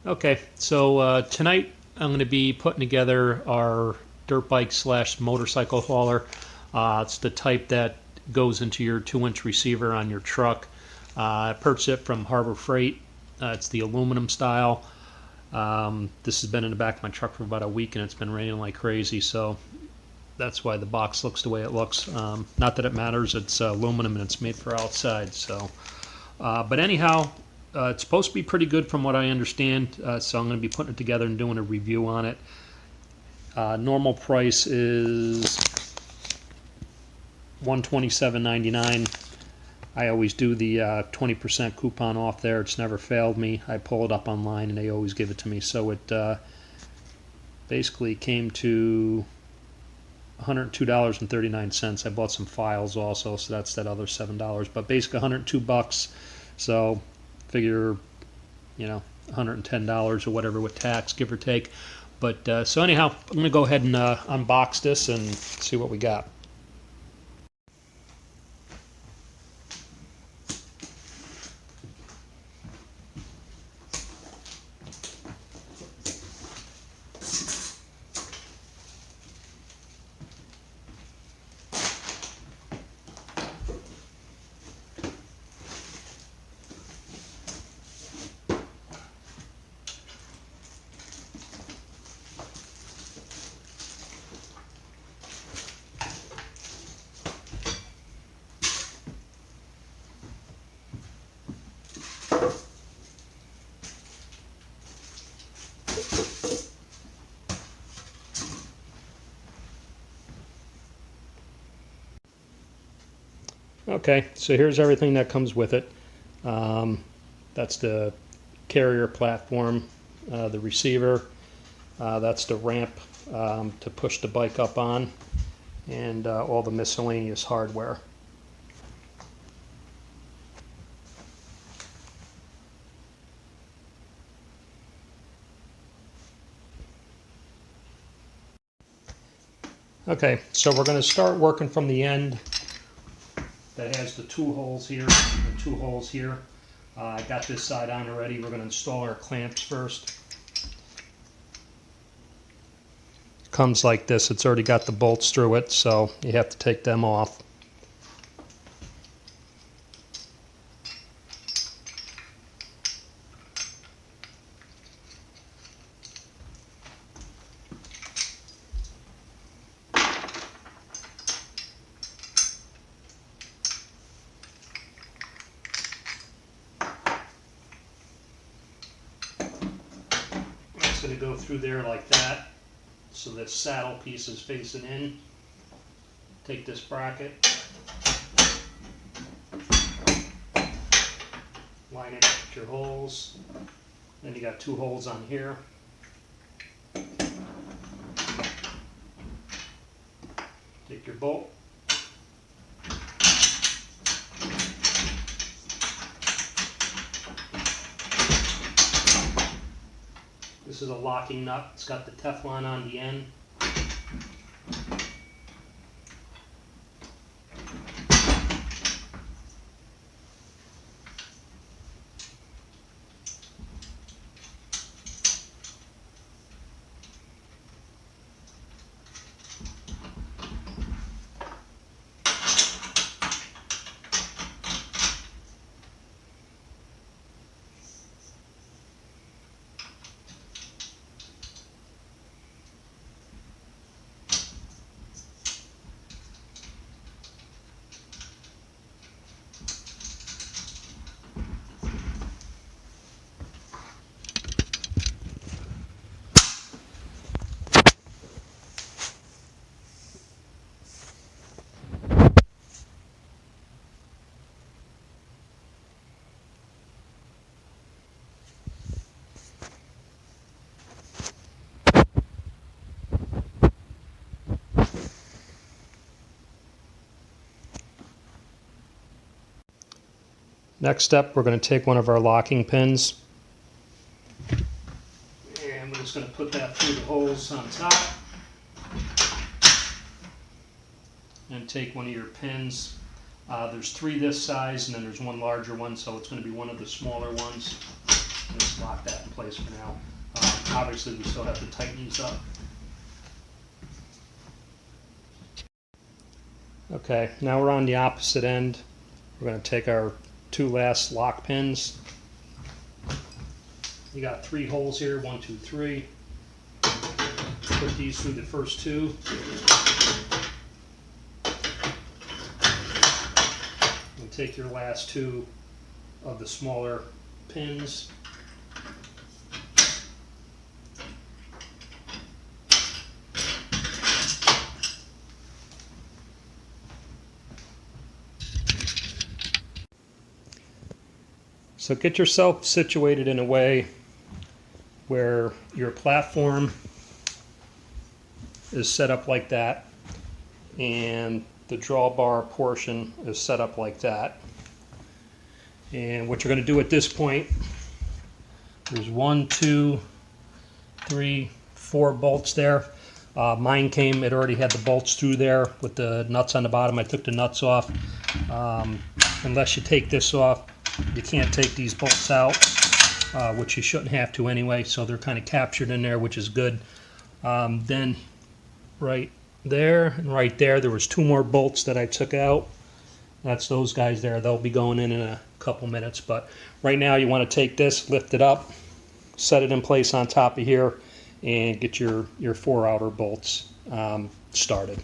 Okay, so tonight I'm going to be putting together our dirt bike slash motorcycle hauler. It's the type that goes into your 2-inch receiver on your truck. I purchased it from Harbor Freight. It's the aluminum style. This has been in the back of my truck for about a week and it's been raining like crazy, so that's why the box looks the way it looks. Not that it matters, it's aluminum and it's made for outside. So, but anyhow, it's supposed to be pretty good from what I understand, so I'm going to be putting it together and doing a review on it. Normal price is $127.99. I always do the 20% coupon off there. It's never failed me. I pull it up online and they always give it to me. So it basically came to $102.39. I bought some files also, so that's that other $7. But basically $102. So figure, $110 or whatever with tax, give or take. But so anyhow, I'm going to go ahead and unbox this and see what we got. Okay, so here's everything that comes with it. That's the carrier platform, the receiver, that's the ramp to push the bike up on, and all the miscellaneous hardware. Okay, so we're going to start working from the end that has the 2 holes here and 2 holes here. I got this side on already. We're going to install our clamps first. It comes like this. It's already got the bolts through it, so you have to take them off. It's going to go through there like that, so this saddle piece is facing in. Take this bracket, line it up with your holes. Then you got 2 holes on here. Take your bolt. This is a locking nut. It's got the Teflon on the end. Next step, we're going to take one of our locking pins, and we're just going to put that through the holes on top, and take one of your pins. There's 3 this size, and then there's one larger one, so it's going to be one of the smaller ones, and just lock that in place for now. Obviously, we still have to tighten these up. Okay, now we're on the opposite end. We're going to take our 2 last lock pins. You got 3 holes here, 1, 2, 3. Put these through the first 2. And take your last 2 of the smaller pins. So get yourself situated in a way where your platform is set up like that and the drawbar portion is set up like that. And what you're going to do at this point, there's 1, 2, 3, 4 bolts there. Mine came, it already had the bolts through there with the nuts on the bottom. I took the nuts off. Unless you take this off, you can't take these bolts out, which you shouldn't have to anyway, so they're kind of captured in there, which is good. Then right there and right there, there was 2 more bolts that I took out. That's those guys there. They'll be going in a couple minutes, but right now you want to take this, lift it up, set it in place on top of here, and get your 4 outer bolts started.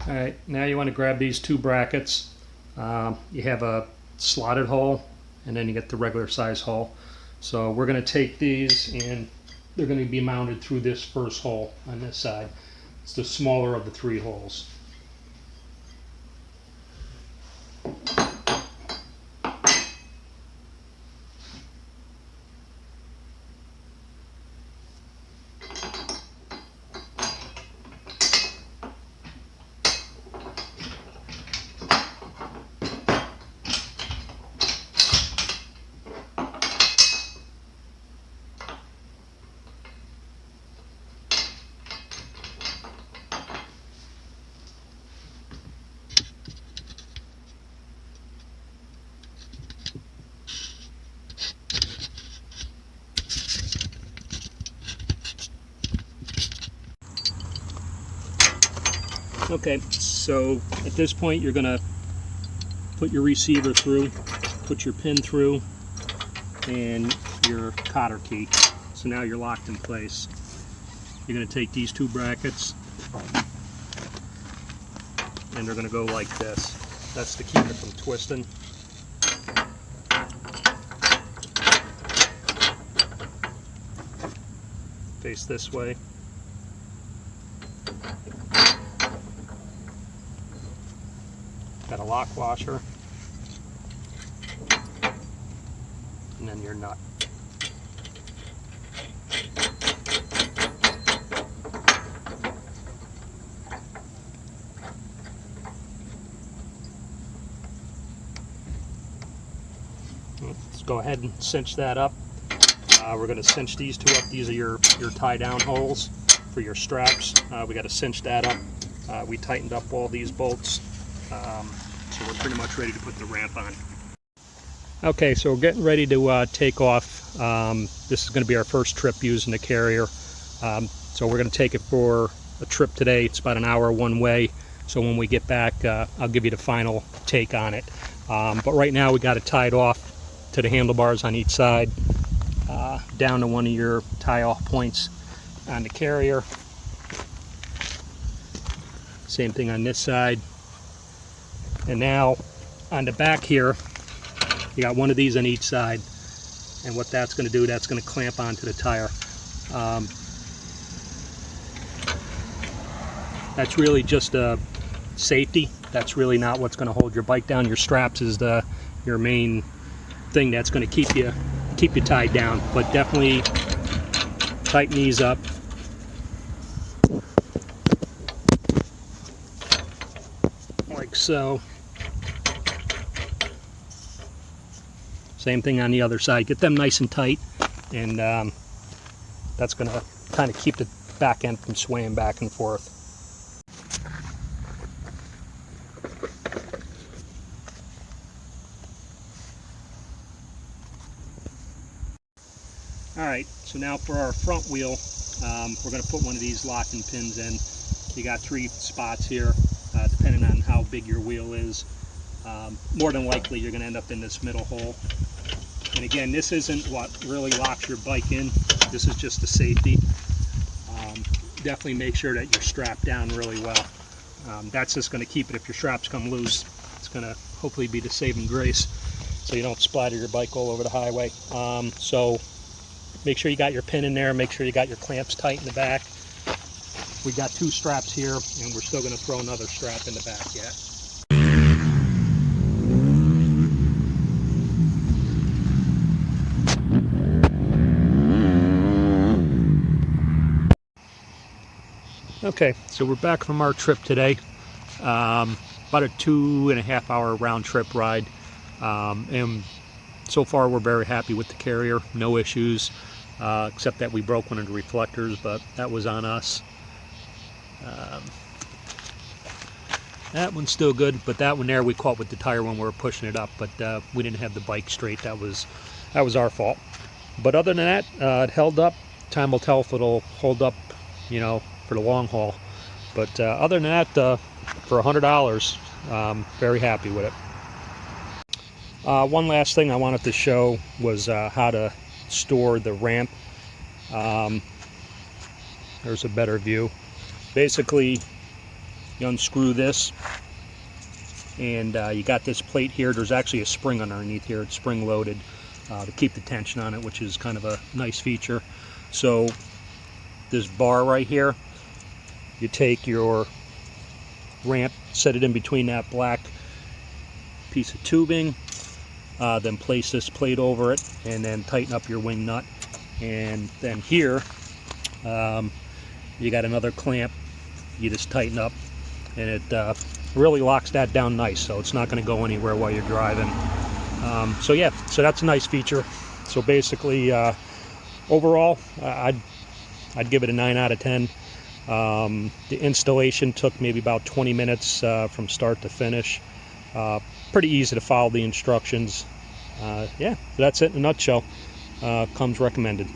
Alright, now you want to grab these 2 brackets. You have a slotted hole and then you get the regular size hole. So we're going to take these and they're going to be mounted through this first hole on this side. It's the smaller of the 3 holes. Okay, so at this point you're going to put your receiver through, put your pin through, and your cotter key. So now you're locked in place. You're going to take these 2 brackets, and they're going to go like this. That's to keep it from twisting. Face this way. Got a lock washer, and then your nut. Let's go ahead and cinch that up. We're going to cinch these two up. These are your tie down holes for your straps. We got to cinch that up. We tightened up all these bolts. So we're pretty much ready to put the ramp on. Okay, so we're getting ready to take off. This is going to be our first trip using the carrier. So we're going to take it for a trip today. It's about an hour one way. So when we get back, I'll give you the final take on it. But right now we got it tied off to the handlebars on each side, down to one of your tie-off points on the carrier. Same thing on this side. And now on the back here, you got one of these on each side. And what that's going to do, that's going to clamp onto the tire. That's really just a safety. That's really not what's going to hold your bike down. Your straps is your main thing that's going to keep you tied down. But definitely tighten these up. Like so. Same thing on the other side. Get them nice and tight, and that's going to kind of keep the back end from swaying back and forth. Alright, so now for our front wheel, we're going to put one of these locking pins in. You got 3 spots here, depending on how big your wheel is. More than likely you're going to end up in this middle hole. And again, this isn't what really locks your bike in. This is just a safety. Definitely make sure that you're strapped down really well. That's just going to keep it. If your straps come loose, it's going to hopefully be the saving grace so you don't splatter your bike all over the highway. So make sure you got your pin in there. Make sure you got your clamps tight in the back. We got 2 straps here, and we're still going to throw another strap in the back yet. Okay, so we're back from our trip today. About a 2.5 hour round trip ride. And so far we're very happy with the carrier. No issues, except that we broke one of the reflectors, but that was on us. That one's still good, but that one there we caught with the tire when we were pushing it up, but we didn't have the bike straight. That was our fault. But other than that, it held up. Time will tell if it'll hold up, you know, for the long haul. But other than that, for $100, very happy with it. One last thing I wanted to show was how to store the ramp. There's a better view. Basically, you unscrew this, and you got this plate here. There's actually a spring underneath here. It's spring loaded to keep the tension on it, which is kind of a nice feature. So this bar right here, you take your ramp, set it in between that black piece of tubing, then place this plate over it, and then tighten up your wing nut. And then here, you got another clamp. You just tighten up, and it really locks that down nice, so it's not going to go anywhere while you're driving. So yeah, so that's a nice feature. So basically, overall, I'd give it a 9 out of 10. The installation took maybe about 20 minutes from start to finish. Pretty easy to follow the instructions. Yeah, so that's it in a nutshell. Comes recommended.